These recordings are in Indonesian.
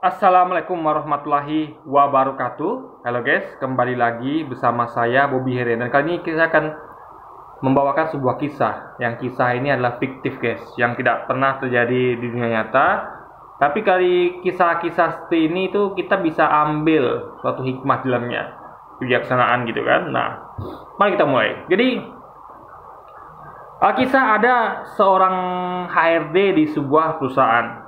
Assalamualaikum warahmatullahi wabarakatuh. Halo guys, kembali lagi bersama saya Bobby Heren. Dan kali ini kita akan membawakan sebuah kisah. Yang kisah ini adalah fiktif guys, yang tidak pernah terjadi di dunia nyata. Tapi kali kisah-kisah seperti ini itu kita bisa ambil suatu hikmah di dalamnya, kebijaksanaan gitu kan. Nah, mari kita mulai. Jadi kisah ada seorang HRD di sebuah perusahaan.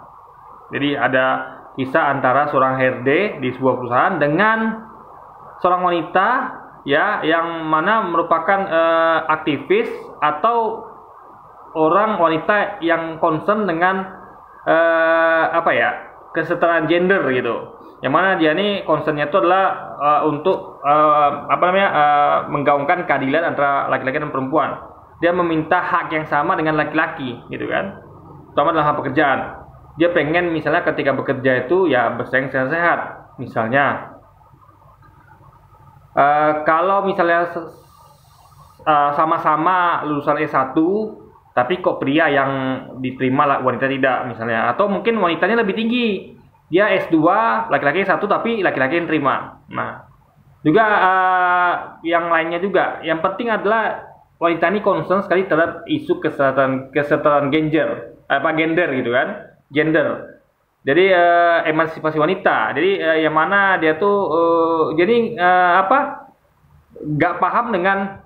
Jadi ada kisah antara seorang HRD di sebuah perusahaan dengan seorang wanita ya, yang mana merupakan aktivis atau orang wanita yang concern dengan kesetaraan gender gitu. Yang mana dia ini concernnya itu adalah untuk menggaungkan keadilan antara laki-laki dan perempuan. Dia meminta hak yang sama dengan laki-laki gitu kan, terutama dalam hal pekerjaan. Dia pengen misalnya ketika bekerja itu ya bersaing secara sehat. Misalnya kalau misalnya sama-sama lulusan S1 tapi kok pria yang diterima wanita tidak misalnya, atau mungkin wanitanya lebih tinggi, dia S2 laki-laki S1 tapi laki-laki yang terima. Nah juga yang lainnya juga, yang penting adalah wanita ini concern sekali terhadap isu kesetaraan gender gitu kan, gender. Jadi emansipasi wanita. Jadi yang mana dia tuh nggak paham dengan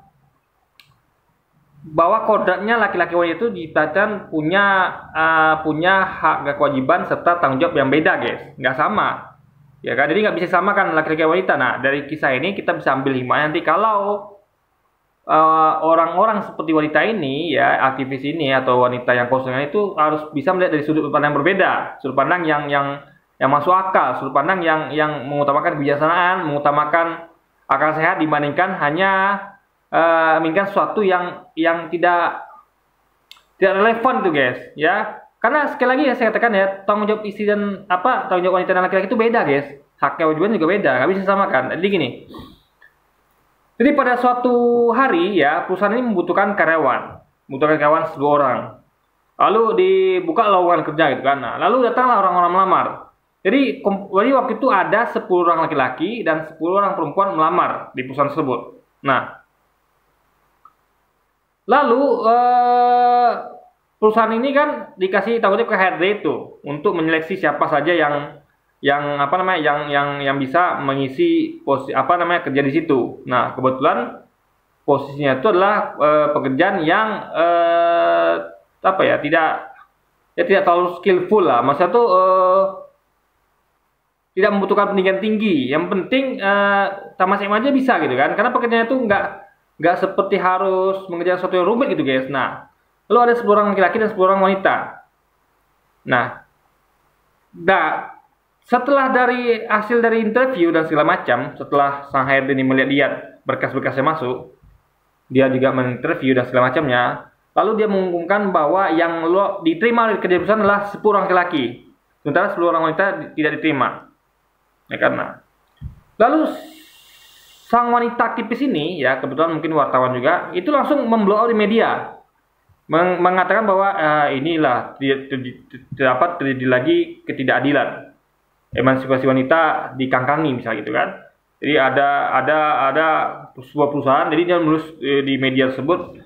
bahwa kodratnya laki-laki wanita itu diciptakan punya hak dan kewajiban serta tanggung jawab yang beda guys, nggak sama ya kan. Jadi nggak bisa samakan laki-laki dan wanita. Nah dari kisah ini kita bisa ambil hikmah nanti kalau orang-orang seperti wanita ini ya, aktivis ini atau wanita yang konsumen itu harus bisa melihat dari sudut pandang berbeda, sudut pandang yang masuk akal, sudut pandang yang mengutamakan kebijaksanaan, mengutamakan akal sehat dibandingkan hanya menginginkan sesuatu yang tidak relevan tuh guys ya. Karena sekali lagi ya saya katakan ya, tanggung jawab istri dan tanggung jawab wanita dan laki-laki itu beda guys, haknya kewajiban juga beda, nggak bisa samakan. Jadi gini. Jadi pada suatu hari ya, perusahaan ini membutuhkan karyawan 10 orang. Lalu dibuka lowongan kerja gitu kan. Nah, lalu datanglah orang-orang melamar. Jadi waktu itu ada 10 orang laki-laki dan 10 orang perempuan melamar di perusahaan tersebut. Nah, lalu perusahaan ini kan dikasih tanggung jawab ke HRD itu untuk menyeleksi siapa saja yang bisa mengisi kerja di situ. Nah kebetulan posisinya itu adalah pekerjaan yang tidak terlalu skillful lah, maksudnya tuh tidak membutuhkan pendidikan tinggi. Yang penting tamat SMA aja bisa gitu kan, karena pekerjaannya itu nggak seperti harus mengerjakan sesuatu yang rumit gitu guys. Nah lalu ada 10 orang laki-laki dan 10 orang wanita. Nah setelah dari hasil dari interview dan segala macam, setelah sang HRD ini melihat berkas-berkasnya masuk, dia juga menginterview dan segala macamnya, lalu dia mengumumkan bahwa yang diterima di kerja perusahaan adalah 10 orang laki-laki, sementara 10 orang wanita tidak diterima. Ya karena lalu sang wanita aktivis ini ya, kebetulan mungkin wartawan juga, itu langsung memblow out di media, mengatakan bahwa inilah tidak terjadi lagi ketidakadilan, emansipasi wanita dikangkangi misalnya gitu kan. Jadi ada sebuah perusahaan, jadi dia menulis di media tersebut,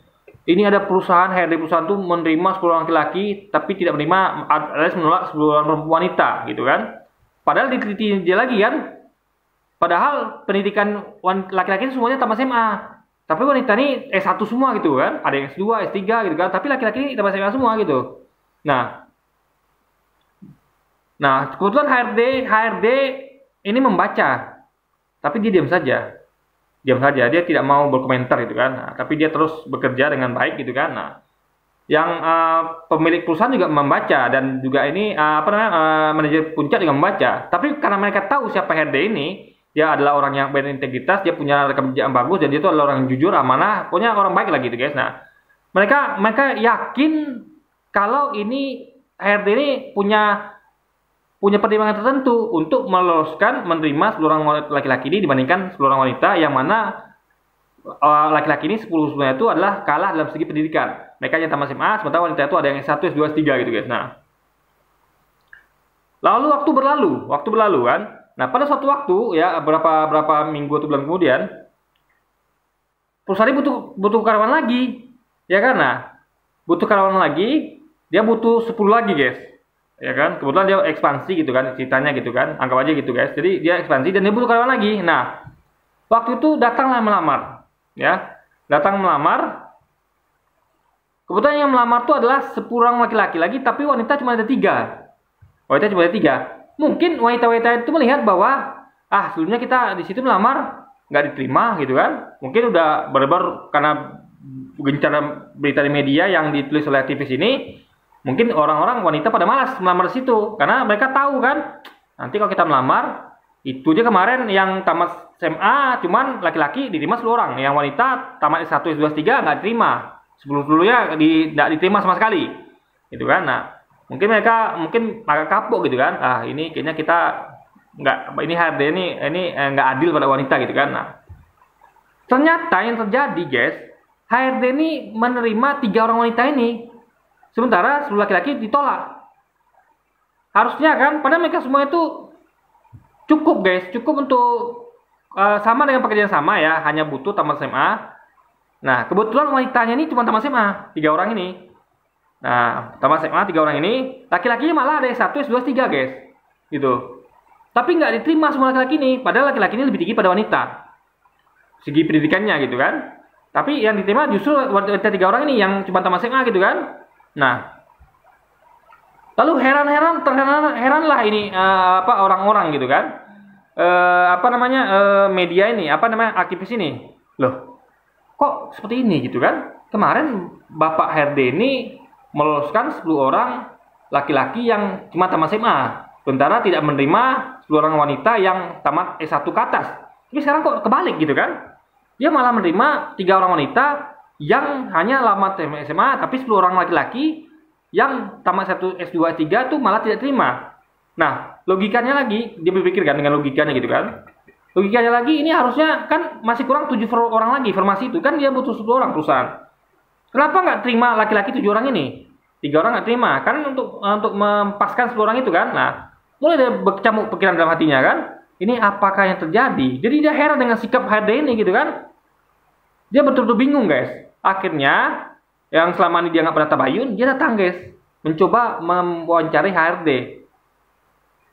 ini ada perusahaan, HRD perusahaan itu menerima 10 orang laki-laki tapi tidak menerima, alias menolak 10 orang wanita gitu kan. Padahal diteliti dia lagi kan, padahal pendidikan laki-laki semuanya tamat SMA, tapi wanita ini S1 semua gitu kan, ada yang S2, S3 gitu kan, tapi laki-laki ini tamat SMA semua gitu. Nah, kebetulan HRD ini membaca, tapi dia diam saja, dia tidak mau berkomentar gitu kan. Nah, tapi dia terus bekerja dengan baik gitu kan. Nah, yang pemilik perusahaan juga membaca, dan juga ini manajer puncak juga membaca. Tapi karena mereka tahu siapa HRD ini, dia adalah orang yang berintegritas, dia punya rekam jejak yang bagus, dan dia itu adalah orang yang jujur, amanah, pokoknya orang baik lagi gitu guys. Nah, mereka yakin kalau ini HRD ini punya pertimbangan tertentu untuk meloloskan menerima 10 orang laki-laki ini dibandingkan 10 orang wanita, yang mana laki-laki ini 10 itu adalah kalah dalam segi pendidikan. Mereka yang tamat SMA, sementara wanita itu ada yang S1, S2, S3 gitu guys. Nah Lalu waktu berlalu kan. Nah, pada suatu waktu ya berapa minggu atau bulan kemudian, perusahaan ini butuh karyawan lagi. Ya kan? Nah, butuh karyawan lagi, dia butuh 10 lagi, guys. Ya kan? Kebetulan dia ekspansi gitu kan, ceritanya gitu kan. Anggap aja gitu, guys. Jadi dia ekspansi dan dia butuh karyawan lagi. Nah, waktu itu datanglah melamar. Ya. Datang melamar. Kebetulan yang melamar itu adalah 10 orang laki-laki lagi, tapi wanita cuma ada 3. Wanita cuma ada 3. Mungkin wanita-wanita itu melihat bahwa sebelumnya kita di situ melamar nggak diterima gitu kan. Mungkin udah beredar karena gencar berita di media yang ditulis oleh aktivis ini. Mungkin orang-orang wanita pada malas melamar di situ karena mereka tahu kan nanti kalau kita melamar itu dia kemarin yang tamat SMA cuman laki-laki diterima 10 orang, yang wanita tamat S1 S2 S3 nggak diterima. Sebelumnya tidak diterima sama sekali gitu kan. Nah, mungkin mereka agak kapok gitu kan. Ini kayaknya kita nggak, ini HRD ini nggak adil pada wanita gitu kan. Nah, ternyata yang terjadi, guys, HRD ini menerima 3 orang wanita ini, sementara 10 laki-laki ditolak. Harusnya kan, padahal mereka semua itu cukup, guys, cukup untuk sama dengan pekerjaan sama ya, hanya butuh tamat SMA. Nah, kebetulan wanitanya ini cuma tamat SMA, 3 orang ini. Nah, tamat SMA 3 orang ini, laki-lakinya malah ada S1, S2, S3, guys. Gitu. Tapi nggak diterima semua laki-laki ini, padahal laki-laki ini lebih tinggi pada wanita. Segi pendidikannya gitu kan. Tapi yang diterima justru wanita 3 orang ini yang cuma tamat SMA gitu kan. Nah, lalu heranlah ini orang-orang gitu kan. Media ini, aktivis ini. Loh, kok seperti ini gitu kan? Kemarin Bapak HRD ini meloloskan 10 orang laki-laki yang cuma tamat SMA, sementara tidak menerima 10 orang wanita yang tamat S1 ke atas. Tapi sekarang kok kebalik gitu kan? Dia malah menerima 3 orang wanita yang hanya lama SMA, tapi 10 orang laki-laki yang tamat S1, S2, S3 tuh malah tidak terima. Nah, logikanya lagi, dia berpikirkan dengan logikanya gitu kan. Logikanya lagi, ini harusnya kan masih kurang 7 orang lagi formasi itu. Kan dia butuh 10 orang perusahaan. Kenapa nggak terima laki-laki 7 orang ini? 3 orang nggak terima. Kan untuk mempaskan 10 orang itu kan. Nah, mulai dia berkecamuk pikiran dalam hatinya kan. Ini apakah yang terjadi? Jadi dia heran dengan sikap HRD ini gitu kan. Dia betul-betul bingung, guys. Akhirnya, yang selama ini dia nggak pernah tabayun, dia datang, guys. Mencoba mewawancari HRD.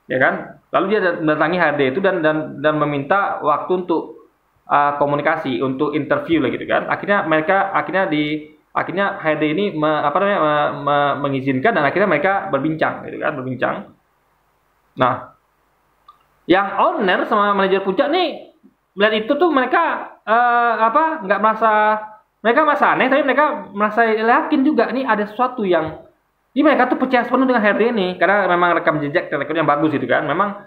Ya kan? Lalu dia mendatangi HRD itu dan meminta waktu untuk komunikasi, untuk interview lah gitu kan. Akhirnya HRD ini mengizinkan dan akhirnya mereka berbincang gitu kan, berbincang. Nah, yang owner sama manajer puncak nih melihat itu tuh mereka nggak merasa, mereka merasa aneh, tapi mereka merasa yakin juga nih ada sesuatu yang ini, mereka tuh percaya penuh dengan HRD ini karena memang rekam jejak rekor yang bagus gitu kan. Memang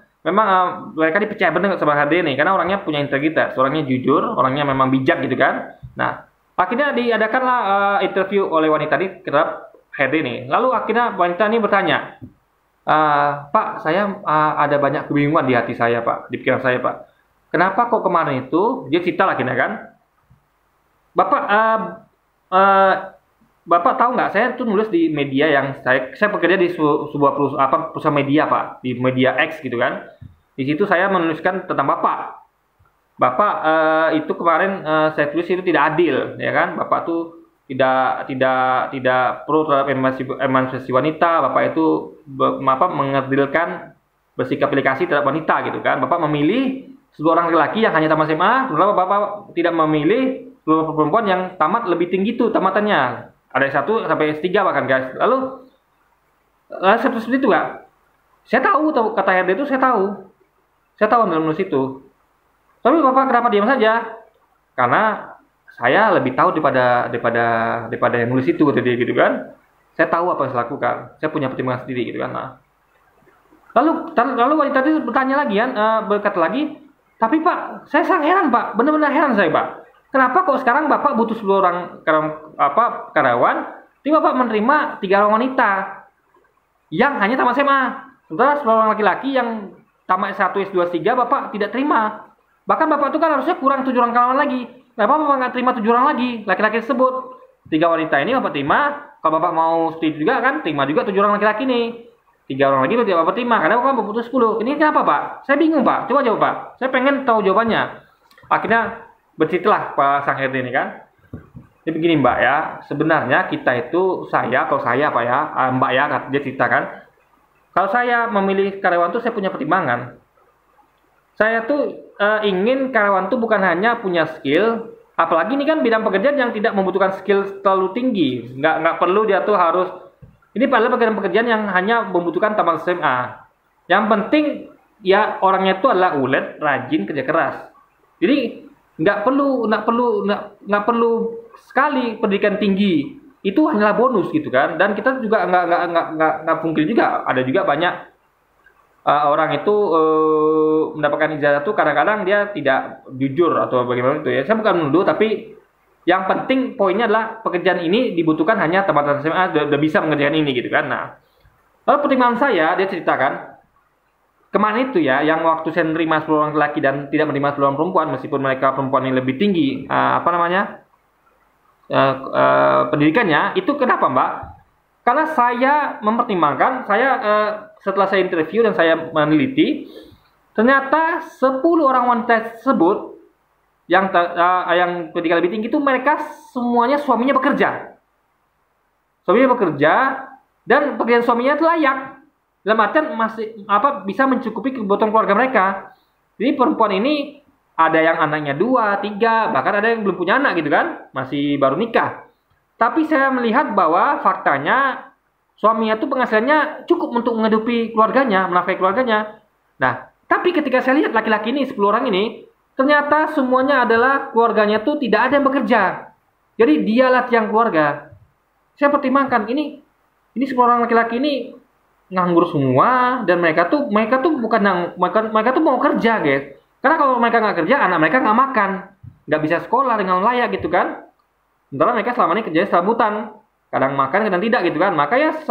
mereka dipercaya benar sama HRD ini karena orangnya punya integritas, orangnya jujur, orangnya memang bijak gitu kan. Nah, akhirnya diadakanlah interview oleh wanita ini terhadap HRD ini. Lalu akhirnya wanita ini bertanya, Pak, saya ada banyak kebingungan di hati saya, Pak, di pikiran saya, Pak. Kenapa kok kemarin itu dia cerita lagi kan? Bapak tahu nggak? Saya tuh nulis di media yang saya bekerja di sebuah perusahaan media, Pak, di media X gitu kan. Di situ saya menuliskan tentang Bapak. Bapak itu kemarin saya tulis itu tidak adil, ya kan? Bapak tuh tidak pro terhadap emansipasi wanita. Bapak itu mengerdilkan bersikap delikasi terhadap wanita gitu kan. Bapak memilih seorang laki-laki yang hanya tamat SMA, lalu Bapak tidak memilih seluruh perempuan yang tamat lebih tinggi itu tamatannya. Ada S1 sampai S3 bahkan, guys. Lalu seperti itu nggak? Saya tahu kata HRD itu saya tahu dalam nulis itu. Tapi Bapak kenapa diam saja? Karena saya lebih tahu daripada yang nulis itu, kata dia gitu kan. Saya tahu apa yang saya lakukan. Saya punya pertimbangan sendiri gitu kan. Nah, lalu wanita itu bertanya lagi kan, berkata lagi, tapi Pak, saya sangat heran, Pak. Benar-benar heran saya, Pak. Kenapa kok sekarang Bapak butuh 10 orang karyawan, tapi Bapak menerima 3 orang wanita yang hanya tamat SMA. Sementara 10 orang laki-laki yang tamat S1, S2, S3 Bapak tidak terima. Bahkan Bapak itu kan harusnya kurang 7 orang karyawan lagi. Kenapa Bapak nggak terima 7 orang lagi laki-laki tersebut? 3 wanita ini Bapak terima. Kalau Bapak mau seperti itu juga kan, terima juga 7 orang laki-laki nih. 3 orang lagi itu tidak Bapak terima karena kan butuh 10. Ini kenapa Pak? Saya bingung Pak. Coba jawab Pak. Saya pengen tahu jawabannya. Akhirnya berceritalah Pak Sang HRD ini kan. Jadi begini Mbak ya, sebenarnya kita itu kalau saya Pak ya, Mbak ya, dia ceritakan. Kalau saya memilih karyawan itu saya punya pertimbangan. Saya tuh ingin karyawan itu bukan hanya punya skill, apalagi ini kan bidang pekerjaan yang tidak membutuhkan skill terlalu tinggi. Nggak perlu dia tuh harus. Ini padahal pekerjaan yang hanya membutuhkan tamat SMA. Yang penting ya orangnya itu adalah ulet, rajin, kerja keras. Jadi nggak perlu sekali pendidikan tinggi. Itu hanyalah bonus gitu kan. Dan kita juga nggak pungkiri juga ada juga banyak orang itu mendapatkan ijazah itu kadang-kadang dia tidak jujur atau bagaimana itu ya. Saya bukan menuduh tapi yang penting poinnya adalah pekerjaan ini dibutuhkan hanya tamat SMA sudah bisa mengerjakan ini gitu kan. Nah, lalu pertimbangan saya dia ceritakan kemarin itu ya yang waktu saya menerima 10 orang laki dan tidak menerima 10 orang perempuan meskipun mereka perempuan yang lebih tinggi pendidikannya itu kenapa Mbak? Karena saya mempertimbangkan setelah saya interview dan saya meneliti ternyata 10 orang wanita tersebut yang pendidikan lebih tinggi itu mereka semuanya suaminya bekerja. Suaminya bekerja dan pekerjaan suaminya itu layak. Dalam artian masih bisa mencukupi kebutuhan keluarga mereka. Jadi perempuan ini ada yang anaknya 2, 3, bahkan ada yang belum punya anak gitu kan, masih baru nikah. Tapi saya melihat bahwa faktanya suaminya itu penghasilannya cukup untuk menghidupi keluarganya, menafkahi keluarganya. Nah, tapi ketika saya lihat laki-laki ini 10 orang ini ternyata semuanya adalah keluarganya tuh tidak ada yang bekerja. Jadi dialah tiang keluarga. Saya pertimbangkan ini 10 orang laki-laki ini nganggur semua dan mereka tuh mereka tuh mau kerja, guys. Karena kalau mereka nggak kerja, anak mereka nggak makan, nggak bisa sekolah dengan layak gitu kan. Sementara mereka selama ini kerjanya serabutan, kadang makan, kadang tidak gitu kan. Makanya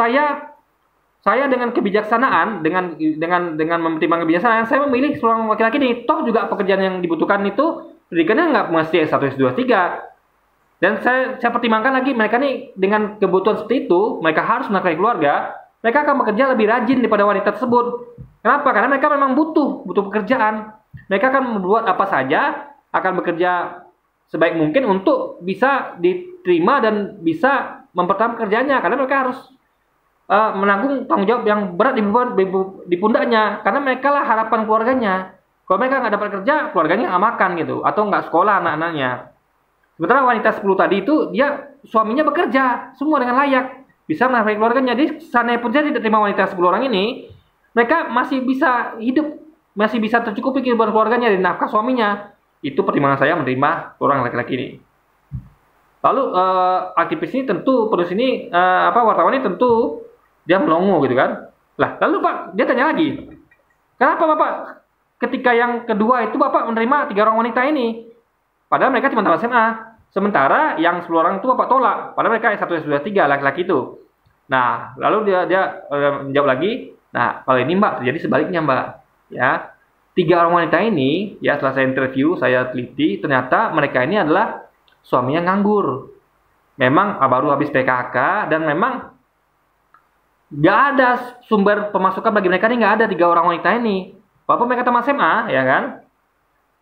saya dengan kebijaksanaan, dengan mempertimbangkan kebijaksanaan, saya memilih seorang laki-laki ini. Toh juga pekerjaan yang dibutuhkan itu pendidikannya nggak mesti S1, S2, S3. Dan saya pertimbangkan lagi mereka nih dengan kebutuhan seperti itu, mereka harus menafkahi keluarga, mereka akan bekerja lebih rajin daripada wanita tersebut. Kenapa? Karena mereka memang butuh pekerjaan. Mereka akan membuat apa saja, akan bekerja sebaik mungkin untuk bisa diterima dan bisa mempertahankan pekerjaannya. Karena mereka harus menanggung tanggung jawab yang berat di pundaknya. Karena mereka lah harapan keluarganya. Kalau mereka nggak dapat kerja, keluarganya nggak makan gitu, atau nggak sekolah anak-anaknya. Sementara wanita 10 tadi itu dia suaminya bekerja semua dengan layak, bisa menafkahi keluarganya. Jadi seandainya pun saya tidak terima wanita 10 orang ini, mereka masih bisa hidup, masih bisa tercukupi kehidupan keluarganya dan nafkah suaminya. Itu pertimbangan saya menerima orang laki-laki ini. Lalu aktivis ini tentu, penulis ini wartawan ini tentu dia melongo gitu kan. Lah, lalu Pak, dia tanya lagi, kenapa Bapak ketika yang kedua itu Bapak menerima 3 orang wanita ini? Padahal mereka cuma tamat SMA. Sementara yang 10 orang itu Bapak tolak. Padahal mereka S1, S2, S3 laki-laki itu. Nah, lalu dia menjawab lagi, nah, kalau ini Mbak terjadi sebaliknya Mbak. Ya, 3 orang wanita ini, ya setelah saya interview, saya teliti, ternyata mereka ini adalah suaminya nganggur. Memang baru habis PKK dan memang nggak ada sumber pemasukan bagi mereka ini, nggak ada 3 orang wanita ini. Walaupun mereka tamat SMA, ya kan?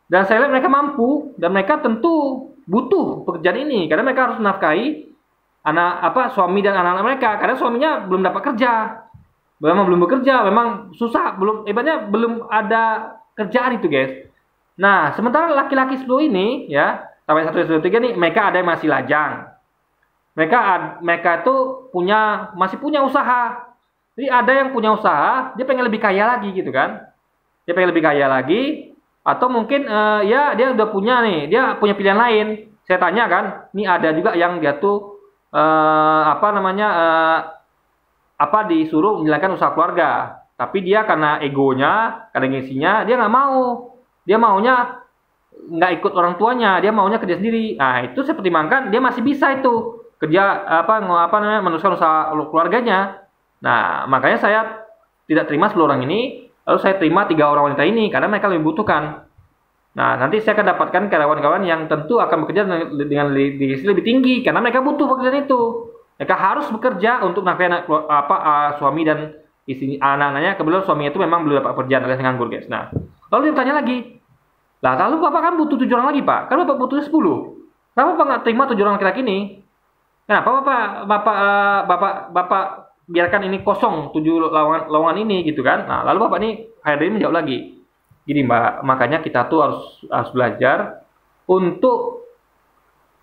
Dan saya lihat mereka mampu dan mereka tentu butuh pekerjaan ini karena mereka harus menafkahi suami dan anak-anak mereka karena suaminya belum dapat kerja. Memang belum bekerja, memang susah, belum ada kerjaan itu, guys. Nah, sementara laki-laki 10 ini ya, sampai 1, 2, 3 nih, mereka ada yang masih lajang. Mereka itu masih punya usaha. Jadi ada yang punya usaha, dia pengen lebih kaya lagi gitu kan. Dia pengen lebih kaya lagi atau mungkin ya dia udah punya nih, dia punya pilihan lain. Saya tanya kan, ini ada juga yang dia tuh disuruh menjalankan usaha keluarga. Tapi dia karena egonya, karena gengsinya, dia nggak mau. Dia maunya nggak ikut orang tuanya, dia maunya kerja sendiri. Nah, itu saya pertimbangkan, dia masih bisa itu kerja meneruskan usaha keluarganya. Nah, makanya saya tidak terima 10 orang ini, lalu saya terima 3 orang wanita ini karena mereka lebih butuhkan. Nah, nanti saya akan dapatkan karyawan-karyawan yang tentu akan bekerja dengan divisi lebih tinggi karena mereka butuh pekerjaan itu. Mereka harus bekerja untuk menafkahi suami dan istri anak-anaknya kebetulan suaminya itu memang belum dapat pekerjaan alias nganggur guys. Nah, lalu dia bertanya lagi, lah lalu bapak kan butuh 7 orang lagi pak, kan bapak butuh 10. Kenapa bapak nggak terima 7 orang laki-laki ini? Kenapa bapak biarkan ini kosong 7 lowongan ini gitu kan? Nah, lalu bapak ini HRD menjawab lagi, gini mbak, makanya kita tuh harus belajar untuk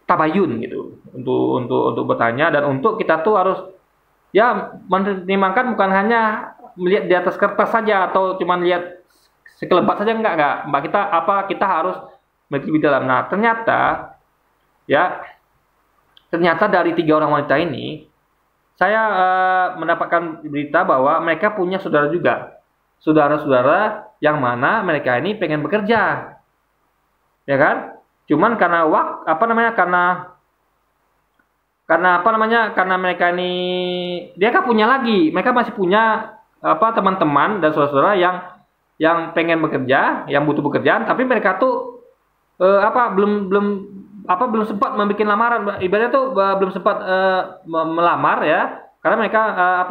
tabayun gitu, untuk bertanya, dan untuk kita tuh harus ya menimangkan bukan hanya melihat di atas kertas saja atau cuma lihat sekelebat saja, enggak mbak, kita harus lebih dalam. Nah ternyata dari 3 orang wanita ini saya mendapatkan berita bahwa mereka punya saudara juga, saudara-saudara yang mana mereka ini pengen bekerja, ya kan? Cuman karena karena mereka ini dia kan punya lagi, mereka masih punya teman-teman dan saudara-saudara yang pengen bekerja, yang butuh pekerjaan, tapi mereka tuh belum sempat membuat lamaran, ibaratnya tuh belum sempat melamar ya, karena mereka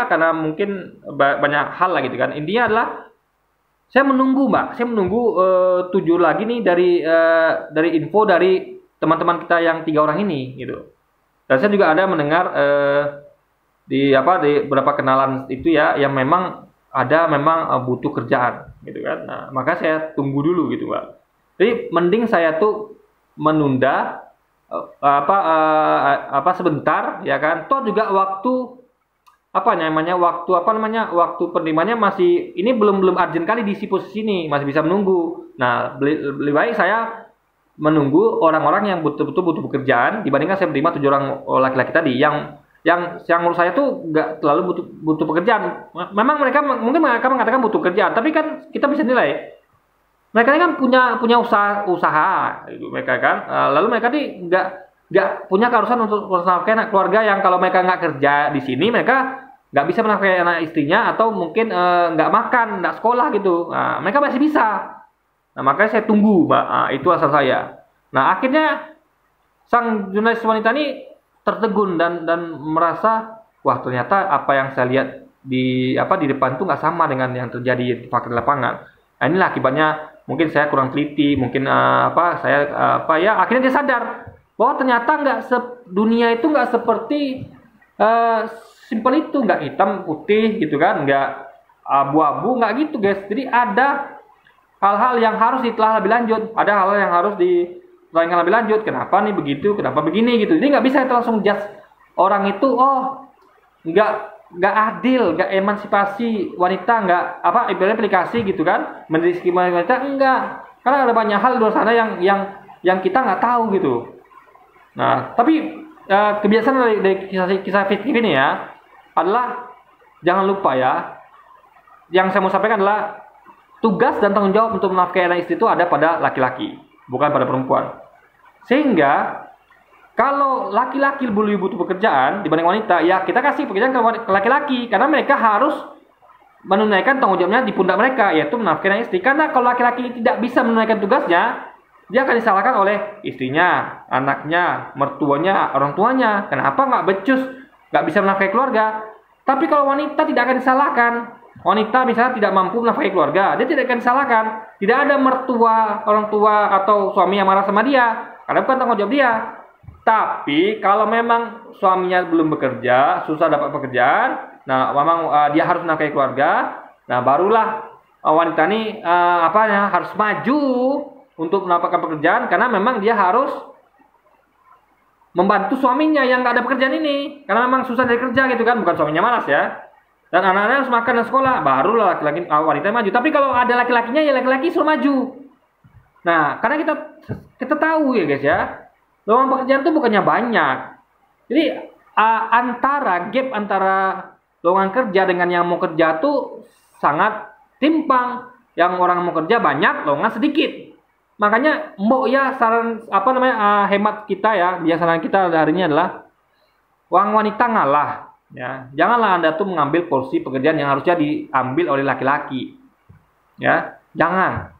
karena mungkin banyak hal lah gitu kan. Intinya adalah saya menunggu mbak, tujuh lagi nih dari info dari teman-teman kita yang 3 orang ini gitu. Dan saya juga ada mendengar di beberapa kenalan itu ya, yang memang butuh kerjaan gitu kan. Nah maka saya tunggu dulu gitu mbak. Jadi mending saya tuh menunda sebentar ya kan. Toh juga waktu waktu penerimanya masih ini belum urgent kali di posisi ini, masih bisa menunggu. Nah lebih baik saya menunggu orang-orang yang betul-betul butuh pekerjaan dibandingkan saya menerima 7 orang laki-laki tadi yang menurut saya tuh nggak terlalu butuh pekerjaan. Memang mereka mengatakan butuh pekerjaan, tapi kan kita bisa nilai mereka ini kan punya usaha gitu, mereka kan. Lalu mereka ini nggak punya keharusan untuk menafkahi anak keluarga, yang kalau mereka nggak kerja di sini mereka nggak bisa menafkahi anak istrinya, atau mungkin nggak makan, nggak sekolah gitu. Nah, mereka masih bisa. Nah makanya saya tunggu mbak, itu asal saya. Nah akhirnya sang jurnalis wanita ini tertegun dan merasa, wah ternyata apa yang saya lihat di depan itu nggak sama dengan yang terjadi di fakta lapangan. Nah, inilah akibatnya, mungkin saya kurang teliti, mungkin akhirnya dia sadar bahwa ternyata dunia itu nggak seperti simpel itu, nggak hitam putih gitu kan, nggak abu-abu, nggak gitu guys. Jadi ada hal-hal yang harus ditelah lebih lanjut, ada hal-hal yang harus diterangkan lebih lanjut. Kenapa nih begitu, kenapa begini gitu. Jadi nggak bisa kita langsung judge orang itu, nggak adil, nggak emansipasi wanita, nggak ibaratnya aplikasi gitu kan, mendiskriminasi wanita, enggak. Karena ada banyak hal di luar sana yang kita nggak tahu gitu. Nah tapi kebiasaan dari kisah fiktif ini ya adalah, jangan lupa ya, yang saya mau sampaikan adalah tugas dan tanggung jawab untuk menafkahi anak istri itu ada pada laki-laki, bukan pada perempuan. Sehingga kalau laki-laki lebih butuh pekerjaan dibanding wanita, ya kita kasih pekerjaan ke laki-laki, karena mereka harus menunaikan tanggung jawabnya di pundak mereka, yaitu menafkahi anak istri. Karena kalau laki-laki tidak bisa menunaikan tugasnya, dia akan disalahkan oleh istrinya, anaknya, mertuanya, orang tuanya. Kenapa nggak becus, nggak bisa menafkahi keluarga? Tapi kalau wanita tidak akan disalahkan. Wanita misalnya tidak mampu menafkahi keluarga, dia tidak akan disalahkan. Tidak ada mertua, orang tua, atau suami yang marah sama dia, karena bukan tanggung jawab dia. Tapi kalau memang suaminya belum bekerja, susah dapat pekerjaan, nah memang dia harus menafkahi keluarga, nah barulah wanita ini harus maju untuk mendapatkan pekerjaan, karena memang dia harus membantu suaminya yang nggak ada pekerjaan ini, karena memang susah dari kerja gitu kan, bukan suaminya malas ya. Dan anak-anaknya harus makan dan sekolah, barulah laki-laki wanita maju. Tapi kalau ada laki-lakinya, ya laki-laki suruh maju. Nah, karena kita tahu ya guys ya, lowongan pekerjaan itu bukannya banyak. Jadi gap antara lowongan kerja dengan yang mau kerja tuh sangat timpang. Yang orang mau kerja banyak, lowongan sedikit. Makanya saran hemat kita ya, biasanya kita hari ini adalah wanita ngalah. Ya, janganlah Anda tuh mengambil porsi pekerjaan yang harusnya diambil oleh laki-laki. Ya, jangan.